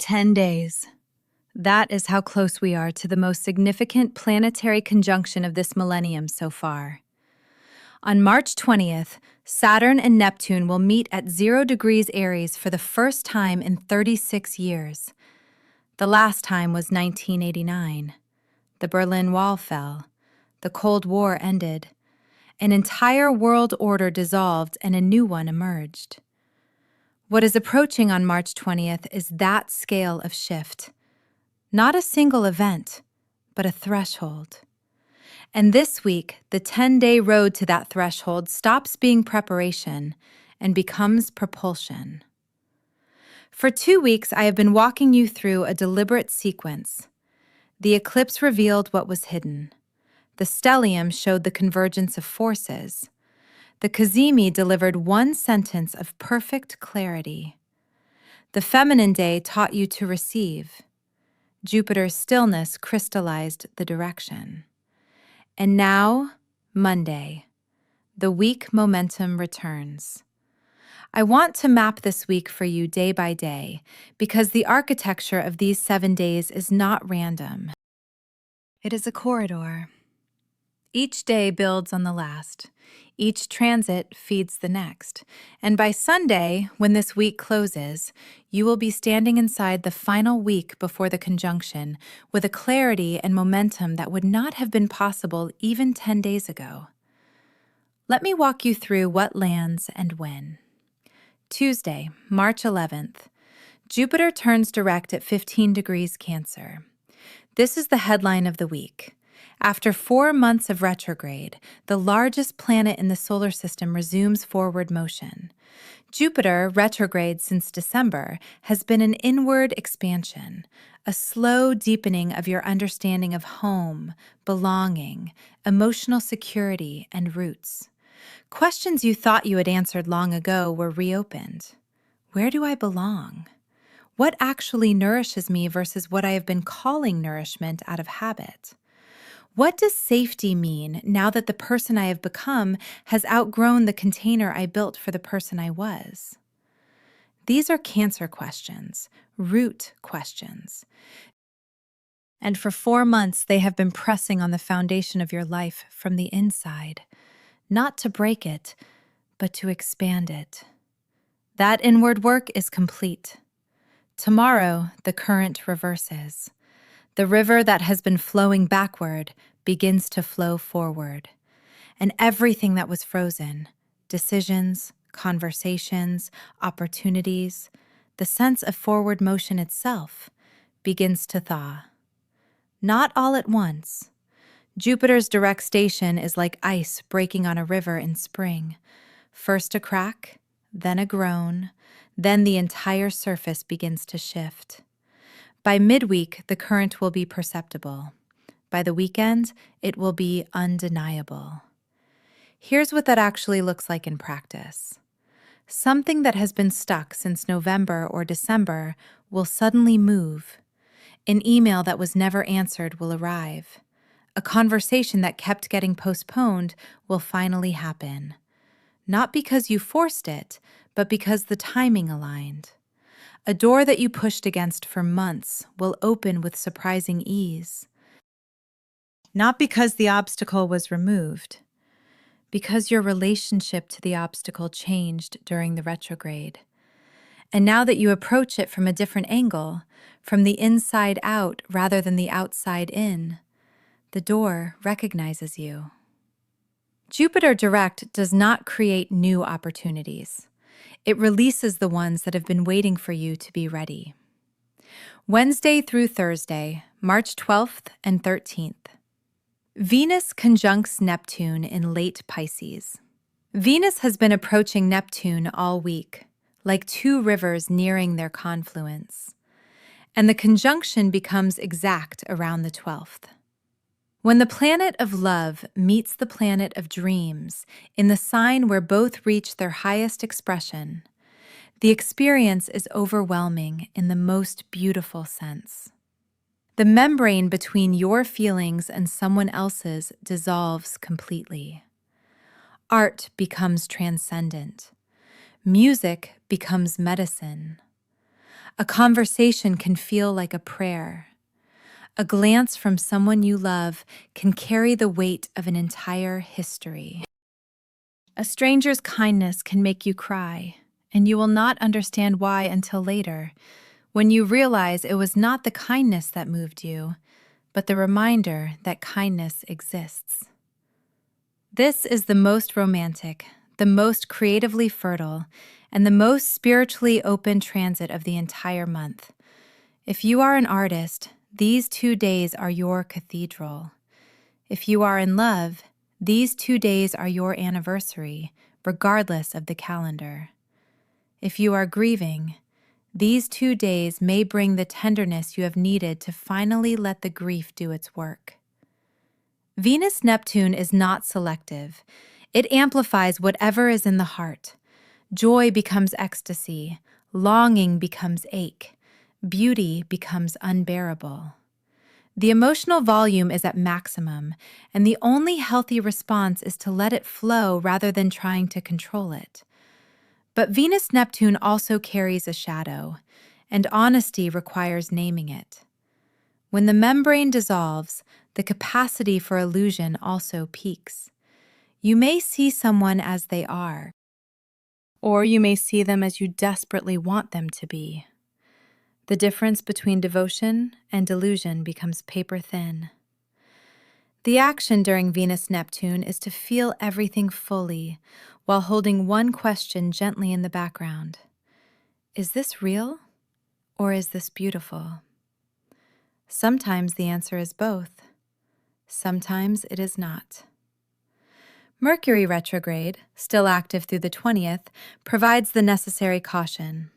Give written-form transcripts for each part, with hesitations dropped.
10 days. That is how close we are to the most significant planetary conjunction of this millennium so far. On March 20th, Saturn and Neptune will meet at 0 degrees Aries for the first time in 36 years. The last time was 1989. The Berlin Wall fell. The Cold War ended. An entire world order dissolved and a new one emerged. What is approaching on March 20th is that scale of shift. Not a single event, but a threshold. And this week, the 10-day road to that threshold stops being preparation and becomes propulsion. For 2 weeks, I have been walking you through a deliberate sequence. The eclipse revealed what was hidden. The stellium showed the convergence of forces. The cazimi delivered one sentence of perfect clarity. The feminine day taught you to receive. Jupiter's stillness crystallized the direction. And now, Monday, the week momentum returns. I want to map this week for you day by day because the architecture of these 7 days is not random. It is a corridor. Each day builds on the last. Each transit feeds the next. And by Sunday, when this week closes, you will be standing inside the final week before the conjunction with a clarity and momentum that would not have been possible even 10 days ago. Let me walk you through what lands and when. Tuesday, March 11th. Jupiter turns direct at 15 degrees Cancer. This is the headline of the week. After 4 months of retrograde, the largest planet in the solar system resumes forward motion. Jupiter, retrograde since December, has been an inward expansion, a slow deepening of your understanding of home, belonging, emotional security, and roots. Questions you thought you had answered long ago were reopened. Where do I belong? What actually nourishes me versus what I have been calling nourishment out of habit? What does safety mean now that the person I have become has outgrown the container I built for the person I was? These are Cancer questions, root questions. And for 4 months, they have been pressing on the foundation of your life from the inside, not to break it, but to expand it. That inward work is complete. Tomorrow, the current reverses. The river that has been flowing backward begins to flow forward. And everything that was frozen, decisions, conversations, opportunities, the sense of forward motion itself, begins to thaw. Not all at once. Jupiter's direct station is like ice breaking on a river in spring. First a crack, then a groan, then the entire surface begins to shift. By midweek, the current will be perceptible. By the weekend, it will be undeniable. Here's what that actually looks like in practice. Something that has been stuck since November or December will suddenly move. An email that was never answered will arrive. A conversation that kept getting postponed will finally happen. Not because you forced it, but because the timing aligned. A door that you pushed against for months will open with surprising ease. Not because the obstacle was removed, because your relationship to the obstacle changed during the retrograde. And now that you approach it from a different angle, from the inside out rather than the outside in, the door recognizes you. Jupiter direct does not create new opportunities. It releases the ones that have been waiting for you to be ready. Wednesday through Thursday, March 12th and 13th. Venus conjuncts Neptune in late Pisces. Venus has been approaching Neptune all week, like 2 rivers nearing their confluence. And the conjunction becomes exact around the 12th. When the planet of love meets the planet of dreams in the sign where both reach their highest expression, the experience is overwhelming in the most beautiful sense. The membrane between your feelings and someone else's dissolves completely. Art becomes transcendent. Music becomes medicine. A conversation can feel like a prayer. A glance from someone you love can carry the weight of an entire history. A stranger's kindness can make you cry, and you will not understand why until later, when you realize it was not the kindness that moved you, but the reminder that kindness exists. This is the most romantic, the most creatively fertile, and the most spiritually open transit of the entire month. If you are an artist, these 2 days are your cathedral. If you are in love, these 2 days are your anniversary, regardless of the calendar. If you are grieving, these 2 days may bring the tenderness you have needed to finally let the grief do its work. Venus-Neptune is not selective. It amplifies whatever is in the heart. Joy becomes ecstasy, longing becomes ache, beauty becomes unbearable. The emotional volume is at maximum, and the only healthy response is to let it flow rather than trying to control it. But Venus-Neptune also carries a shadow, and honesty requires naming it. When the membrane dissolves, the capacity for illusion also peaks. You may see someone as they are, or you may see them as you desperately want them to be. The difference between devotion and delusion becomes paper thin. The action during Venus-Neptune is to feel everything fully while holding one question gently in the background. Is this real, or is this beautiful? Sometimes the answer is both. Sometimes it is not. Mercury retrograde, still active through the 20th, provides the necessary caution.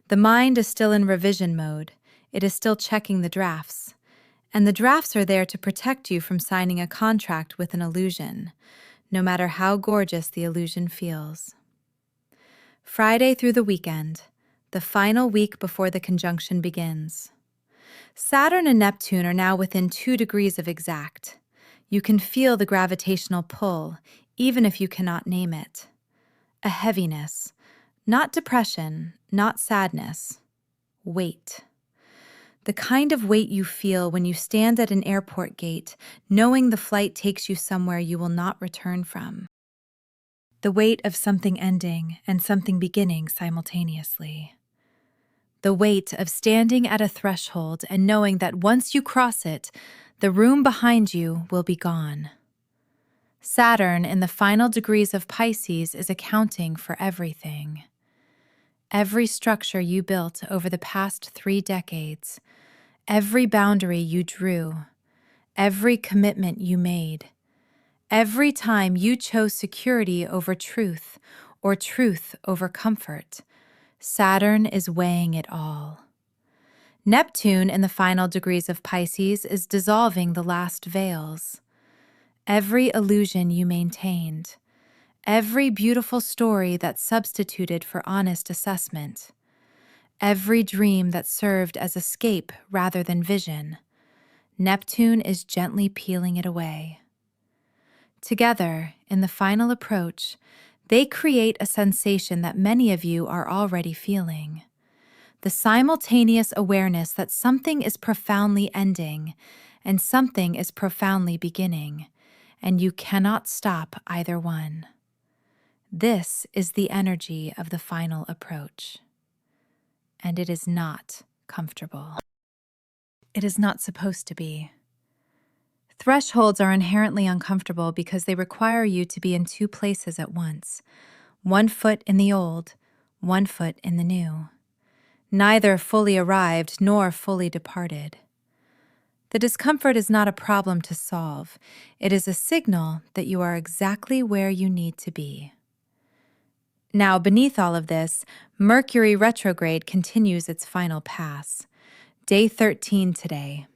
The mind is still in revision mode. It is still checking the drafts. And the drafts are there to protect you from signing a contract with an illusion, no matter how gorgeous the illusion feels. Friday through the weekend, the final week before the conjunction begins. Saturn and Neptune are now within 2 degrees of exact. You can feel the gravitational pull, even if you cannot name it. A heaviness, not depression, not sadness, weight. The kind of weight you feel when you stand at an airport gate, knowing the flight takes you somewhere you will not return from. The weight of something ending and something beginning simultaneously. The weight of standing at a threshold and knowing that once you cross it, the room behind you will be gone. Saturn in the final degrees of Pisces is accounting for everything. Every structure you built over the past 3 decades, every boundary you drew, every commitment you made, every time you chose security over truth or truth over comfort, Saturn is weighing it all. Neptune in the final degrees of Pisces is dissolving the last veils. Every illusion you maintained, every beautiful story that substituted for honest assessment, every dream that served as escape rather than vision, Neptune is gently peeling it away. Together, in the final approach, they create a sensation that many of you are already feeling. The simultaneous awareness that something is profoundly ending and something is profoundly beginning, and you cannot stop either one. This is the energy of the final approach. And it is not comfortable. It is not supposed to be. Thresholds are inherently uncomfortable because they require you to be in 2 places at once, 1 foot in the old, 1 foot in the new. Neither fully arrived nor fully departed. The discomfort is not a problem to solve. It is a signal that you are exactly where you need to be. Now, beneath all of this, Mercury retrograde continues its final pass. Day 13 today.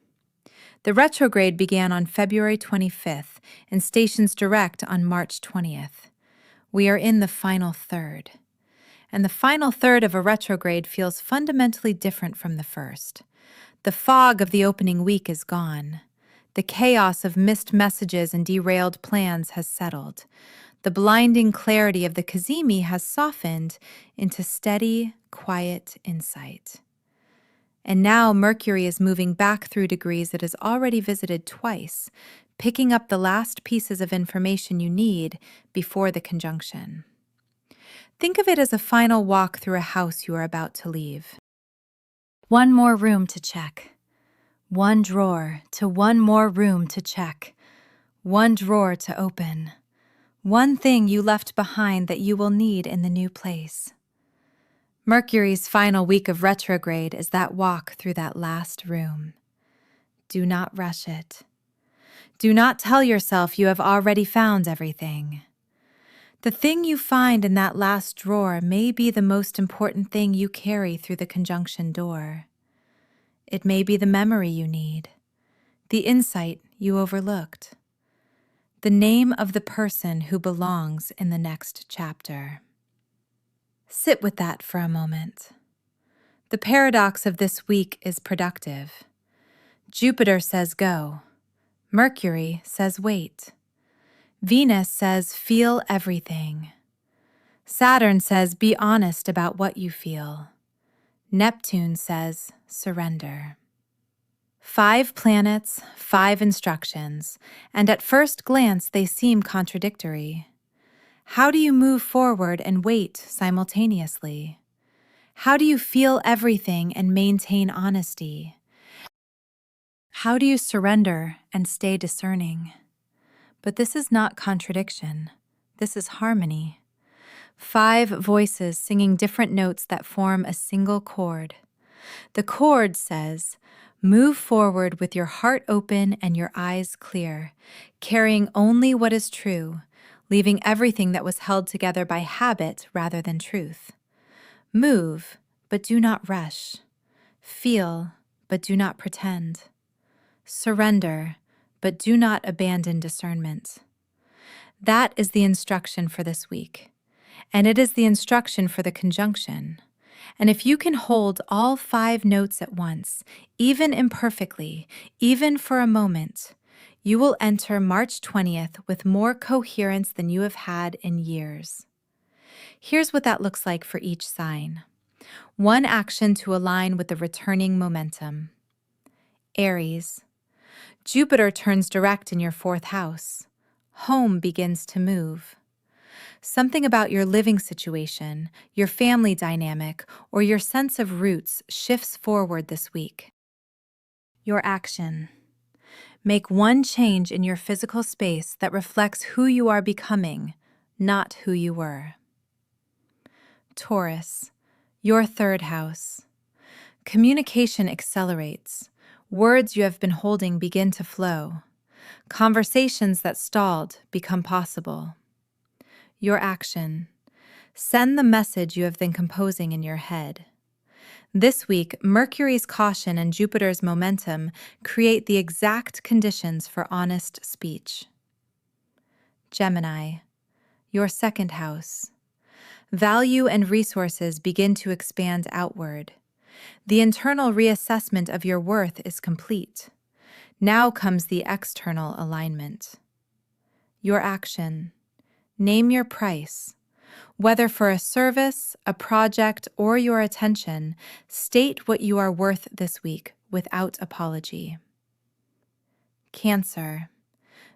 The retrograde began on February 25th and stations direct on March 20th. We are in the final third. And the final third of a retrograde feels fundamentally different from the first. The fog of the opening week is gone. The chaos of missed messages and derailed plans has settled. The blinding clarity of the cazimi has softened into steady, quiet insight. And now Mercury is moving back through degrees it has already visited twice, picking up the last pieces of information you need before the conjunction. Think of it as a final walk through a house you are about to leave. One more room to check. One drawer to one more room to check. One drawer to open. One thing you left behind that you will need in the new place. Mercury's final week of retrograde is that walk through that last room. Do not rush it. Do not tell yourself you have already found everything. The thing you find in that last drawer may be the most important thing you carry through the conjunction door. It may be the memory you need, the insight you overlooked, the name of the person who belongs in the next chapter. Sit with that for a moment. The paradox of this week is productive. Jupiter says go. Mercury says wait. Venus says feel everything. Saturn says be honest about what you feel. Neptune says surrender. 5 planets, 5 instructions, and at first glance they seem contradictory. How do you move forward and wait simultaneously? How do you feel everything and maintain honesty? How do you surrender and stay discerning? But this is not contradiction. This is harmony. 5 voices singing different notes that form a single chord. The chord says, move forward with your heart open and your eyes clear, carrying only what is true, leaving everything that was held together by habit rather than truth. Move, but do not rush. Feel, but do not pretend. Surrender, but do not abandon discernment. That is the instruction for this week, and it is the instruction for the conjunction. And if you can hold all 5 notes at once, even imperfectly, even for a moment, you will enter March 20th with more coherence than you have had in years. Here's what that looks like for each sign. 1 action to align with the returning momentum. Aries. Jupiter turns direct in your 4th house. Home begins to move. Something about your living situation, your family dynamic, or your sense of roots shifts forward this week. Your action. Make 1 change in your physical space that reflects who you are becoming, not who you were. Taurus, your 3rd house. Communication accelerates. Words you have been holding begin to flow. Conversations that stalled become possible. Your action. Send the message you have been composing in your head. This week, Mercury's caution and Jupiter's momentum create the exact conditions for honest speech. Gemini, your 2nd house. Value and resources begin to expand outward. The internal reassessment of your worth is complete. Now comes the external alignment. Your action. Name your price. Whether for a service, a project, or your attention, state what you are worth this week without apology. Cancer.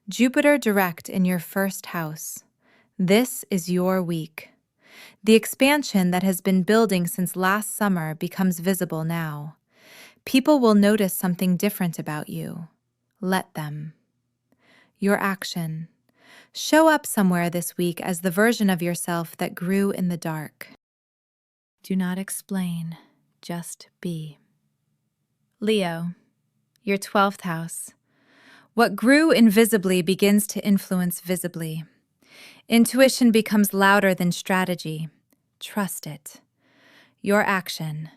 Jupiter direct in your 1st house. This is your week. The expansion that has been building since last summer becomes visible now. People will notice something different about you. Let them. Your action. Show up somewhere this week as the version of yourself that grew in the dark. Do not explain, just be. Leo, your 12th house. What grew invisibly begins to influence visibly. Intuition becomes louder than strategy. Trust it. Your action.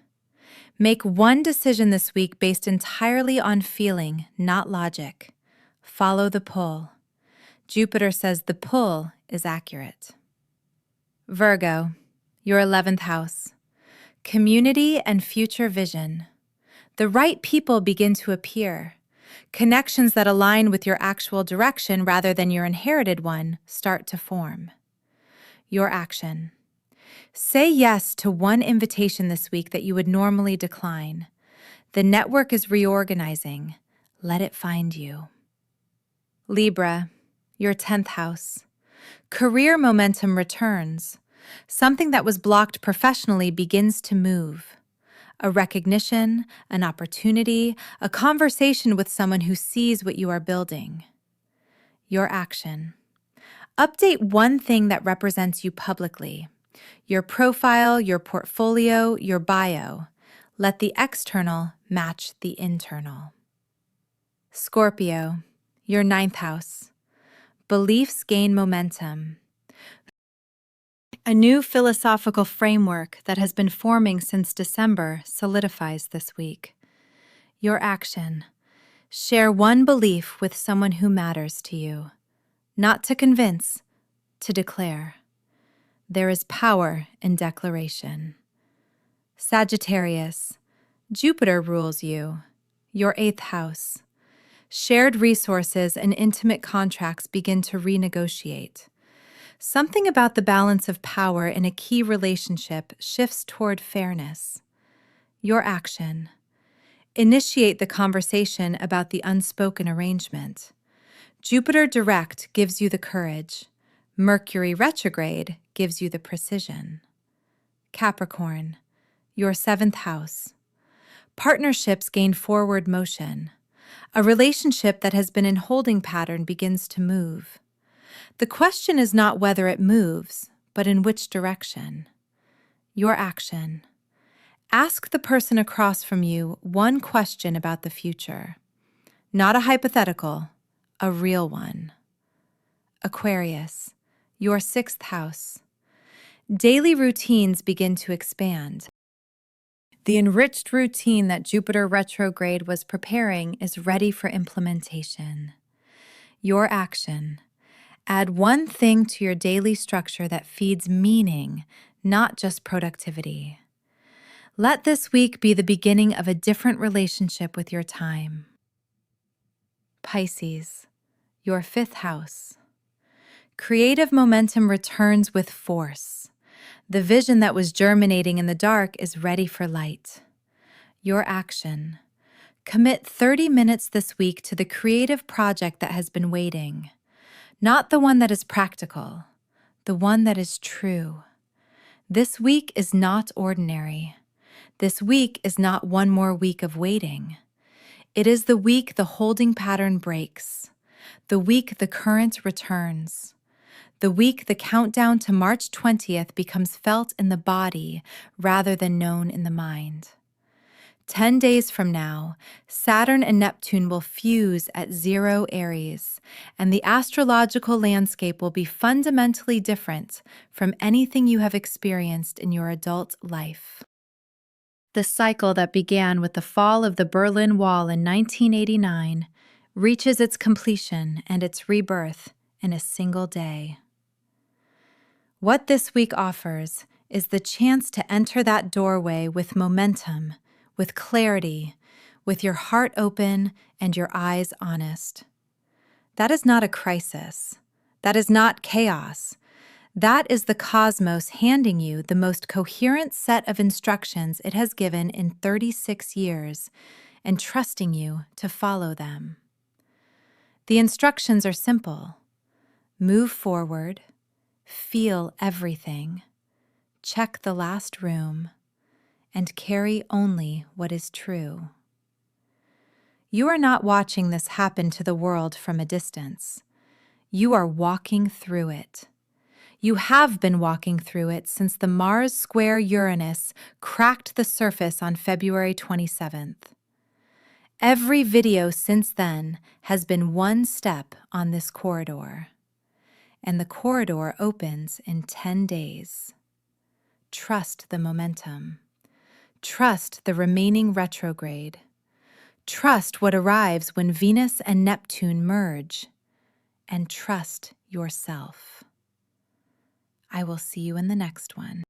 Make 1 decision this week based entirely on feeling, not logic. Follow the pull. Jupiter says the pull is accurate. Virgo, your 11th house. Community and future vision. The right people begin to appear. Connections that align with your actual direction rather than your inherited one start to form. Your action. Say yes to 1 invitation this week that you would normally decline. The network is reorganizing. Let it find you. Libra, your 10th house. Career momentum returns. Something that was blocked professionally begins to move. A recognition, an opportunity, a conversation with someone who sees what you are building. Your action. Update one thing that represents you publicly. Your profile, your portfolio, your bio. Let the external match the internal. Scorpio, your 9th house. Beliefs gain momentum. A new philosophical framework that has been forming since December solidifies this week. Your action. Share one belief with someone who matters to you. Not to convince, to declare. There is power in declaration. Sagittarius, Jupiter rules you. Your 8th house. Shared resources and intimate contracts begin to renegotiate. Something about the balance of power in a key relationship shifts toward fairness. Your action. Initiate the conversation about the unspoken arrangement. Jupiter direct gives you the courage. Mercury retrograde gives you the precision. Capricorn, your 7th house. Partnerships gain forward motion. A relationship that has been in holding pattern begins to move. The question is not whether it moves, but in which direction. Your action. Ask the person across from you one question about the future. Not a hypothetical, a real one. Aquarius, your 6th house. Daily routines begin to expand. The enriched routine that Jupiter retrograde was preparing is ready for implementation. Your action. Add one thing to your daily structure that feeds meaning, not just productivity. Let this week be the beginning of a different relationship with your time. Pisces, your 5th house. Creative momentum returns with force. The vision that was germinating in the dark is ready for light. Your action. Commit 30 minutes this week to the creative project that has been waiting. Not the one that is practical, the one that is true. This week is not ordinary. This week is not one more week of waiting. It is the week the holding pattern breaks, the week the current returns, the week the countdown to March 20th becomes felt in the body rather than known in the mind. 10 days from now, Saturn and Neptune will fuse at 0 Aries, and the astrological landscape will be fundamentally different from anything you have experienced in your adult life. The cycle that began with the fall of the Berlin Wall in 1989 reaches its completion and its rebirth in a single day. What this week offers is the chance to enter that doorway with momentum, with clarity, with your heart open and your eyes honest. That is not a crisis. That is not chaos. That is the cosmos handing you the most coherent set of instructions it has given in 36 years and trusting you to follow them. The instructions are simple. Move forward, feel everything, check the last room, and carry only what is true. You are not watching this happen to the world from a distance. You are walking through it. You have been walking through it since the Mars square Uranus cracked the surface on February 27th. Every video since then has been one step on this corridor, and the corridor opens in 10 days. Trust the momentum. Trust the remaining retrograde. Trust what arrives when Venus and Neptune merge. And trust yourself. I will see you in the next one.